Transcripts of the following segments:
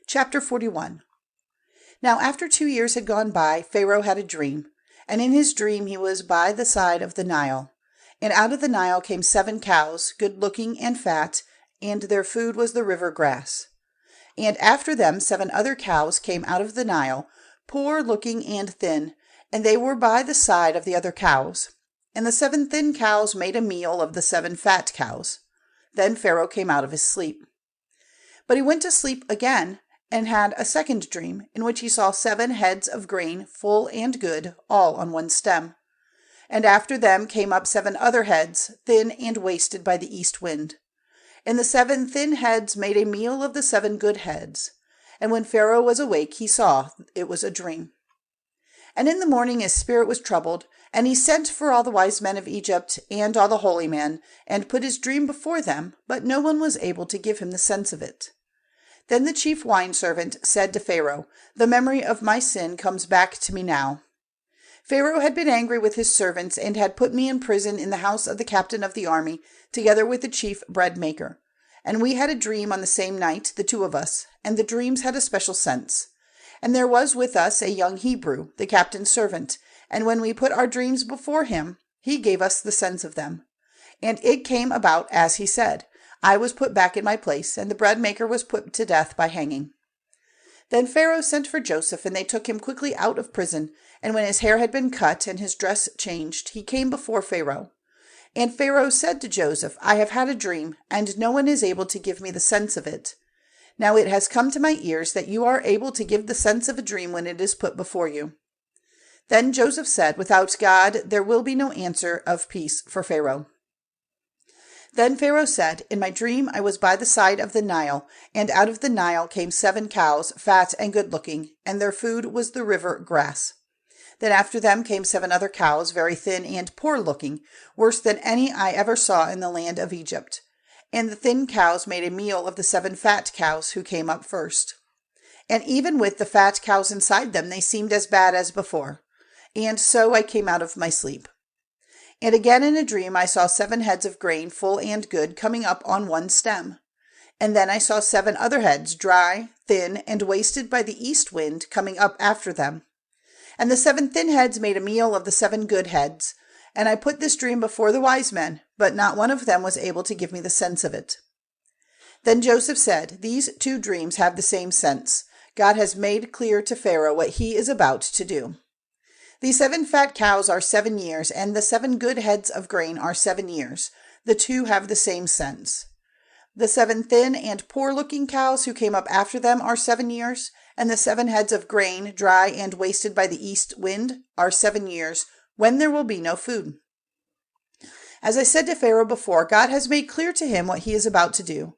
Chapter 41. Now after 2 years had gone by, Pharaoh had a dream, and in his dream he was by the side of the Nile. And out of the Nile came 7 cows, good-looking and fat, and their food was the river grass. And after them 7 other cows came out of the Nile, poor-looking and thin, and they were by the side of the other cows. And the 7 thin cows made a meal of the 7 fat cows. Then Pharaoh came out of his sleep. But he went to sleep again, and had a second dream, in which he saw 7 heads of grain, full and good, all on one stem. And after them came up 7 other heads, thin and wasted by the east wind. And the 7 thin heads made a meal of the 7 good heads. And when Pharaoh was awake, he saw it was a dream. And in the morning his spirit was troubled, and he sent for all the wise men of Egypt and all the holy men, and put his dream before them, but no one was able to give him the sense of it. Then the chief wine servant said to Pharaoh, "The memory of my sin comes back to me now." Pharaoh had been angry with his servants, and had put me in prison in the house of the captain of the army, together with the chief bread maker. And we had a dream on the same night, the 2 of us, and the dreams had a special sense. And there was with us a young Hebrew, the captain's servant, and when we put our dreams before him, he gave us the sense of them. And it came about as he said. I was put back in my place, and the bread maker was put to death by hanging. Then Pharaoh sent for Joseph, and they took him quickly out of prison. And when his hair had been cut and his dress changed, he came before Pharaoh. And Pharaoh said to Joseph, I have had a dream, and no one is able to give me the sense of it. Now it has come to my ears that you are able to give the sense of a dream when it is put before you. Then Joseph said, Without God there will be no answer of peace for Pharaoh. Then Pharaoh said, In my dream I was by the side of the Nile, and out of the Nile came 7 cows, fat and good-looking, and their food was the river grass. Then after them came 7 other cows, very thin and poor-looking, worse than any I ever saw in the land of Egypt. And the thin cows made a meal of the 7 fat cows who came up first. And even with the fat cows inside them, they seemed as bad as before. And so I came out of my sleep. And again in a dream I saw 7 heads of grain, full and good, coming up on one stem. And then I saw 7 other heads, dry, thin, and wasted by the east wind, coming up after them. And the 7 thin heads made a meal of the 7 good heads. And I put this dream before the wise men, but not one of them was able to give me the sense of it. Then Joseph said, These 2 dreams have the same sense. God has made clear to Pharaoh what he is about to do. These 7 fat cows are 7 years, and the 7 good heads of grain are 7 years. The 2 have the same sense. The 7 thin and poor-looking cows who came up after them are 7 years, and the 7 heads of grain, dry and wasted by the east wind, are 7 years, when there will be no food. As I said to Pharaoh before, God has made clear to him what he is about to do.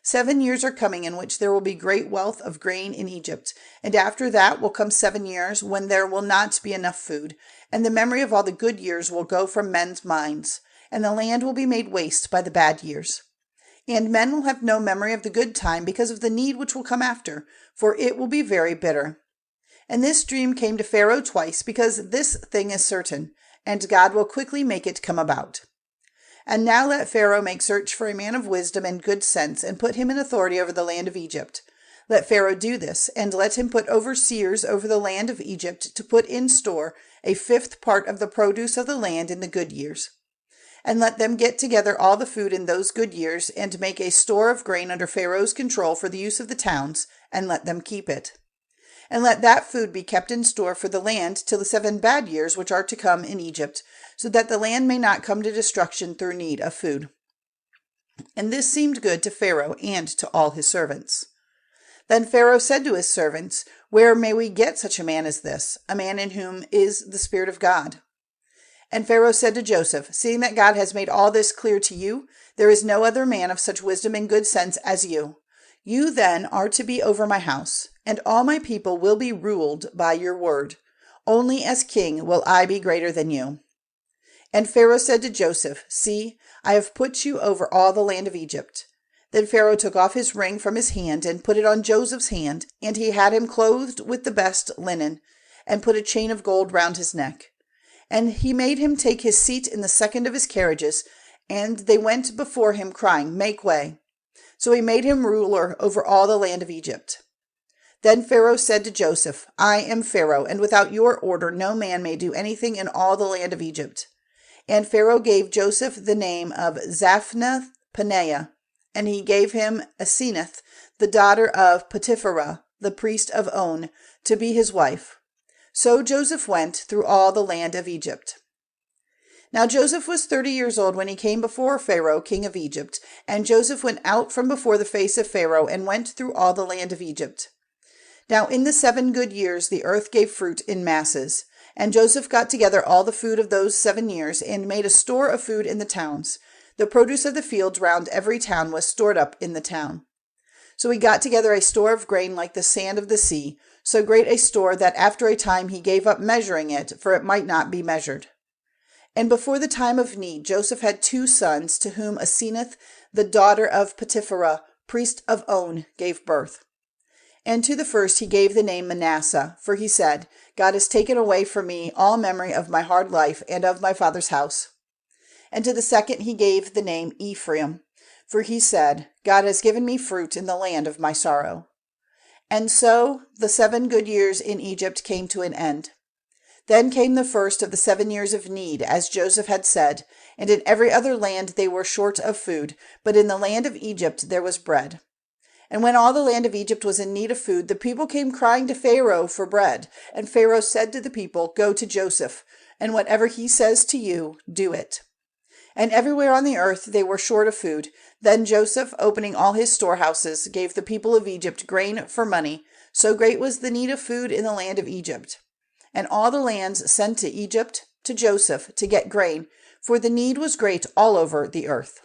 7 years are coming in which there will be great wealth of grain in Egypt, and after that will come 7 years when there will not be enough food, and the memory of all the good years will go from men's minds, and the land will be made waste by the bad years. And men will have no memory of the good time because of the need which will come after, for it will be very bitter. And this dream came to Pharaoh twice, because this thing is certain, and God will quickly make it come about. And now let Pharaoh make search for a man of wisdom and good sense, and put him in authority over the land of Egypt. Let Pharaoh do this, and let him put overseers over the land of Egypt to put in store a 5th part of the produce of the land in the good years. And let them get together all the food in those good years, and make a store of grain under Pharaoh's control for the use of the towns, and let them keep it. And let that food be kept in store for the land till the 7 bad years which are to come in Egypt, so that the land may not come to destruction through need of food. And this seemed good to Pharaoh and to all his servants. Then Pharaoh said to his servants, Where may we get such a man as this, a man in whom is the Spirit of God? And Pharaoh said to Joseph, Seeing that God has made all this clear to you, there is no other man of such wisdom and good sense as you. You then are to be over my house, and all my people will be ruled by your word. Only as king will I be greater than you. And Pharaoh said to Joseph, See, I have put you over all the land of Egypt. Then Pharaoh took off his ring from his hand and put it on Joseph's hand, and he had him clothed with the best linen, and put a chain of gold round his neck. And he made him take his seat in the second of his carriages, and they went before him, crying, Make way. So he made him ruler over all the land of Egypt. Then Pharaoh said to Joseph, I am Pharaoh, and without your order no man may do anything in all the land of Egypt. And Pharaoh gave Joseph the name of Zaphnath-Paneah, and he gave him Asenath, the daughter of Potipharah, the priest of On, to be his wife. So Joseph went through all the land of Egypt. Now Joseph was 30 years old when he came before Pharaoh, king of Egypt, and Joseph went out from before the face of Pharaoh and went through all the land of Egypt. Now in the 7 good years the earth gave fruit in masses, and Joseph got together all the food of those 7 years and made a store of food in the towns. The produce of the fields round every town was stored up in the town. So he got together a store of grain like the sand of the sea, so great a store that after a time he gave up measuring it, for it might not be measured. And before the time of need, Joseph had 2 sons, to whom Asenath, the daughter of Potipharah, priest of On, gave birth. And to the first he gave the name Manasseh, for he said, God has taken away from me all memory of my hard life and of my father's house. And to the second he gave the name Ephraim, for he said, God has given me fruit in the land of my sorrow. And so the 7 good years in Egypt came to an end. Then came the first of the 7 years of need, as Joseph had said, and in every other land they were short of food, but in the land of Egypt there was bread. And when all the land of Egypt was in need of food, the people came crying to Pharaoh for bread. And Pharaoh said to the people, Go to Joseph, and whatever he says to you, do it. And everywhere on the earth they were short of food. Then Joseph, opening all his storehouses, gave the people of Egypt grain for money, so great was the need of food in the land of Egypt. And all the lands sent to Egypt to Joseph to get grain, for the need was great all over the earth.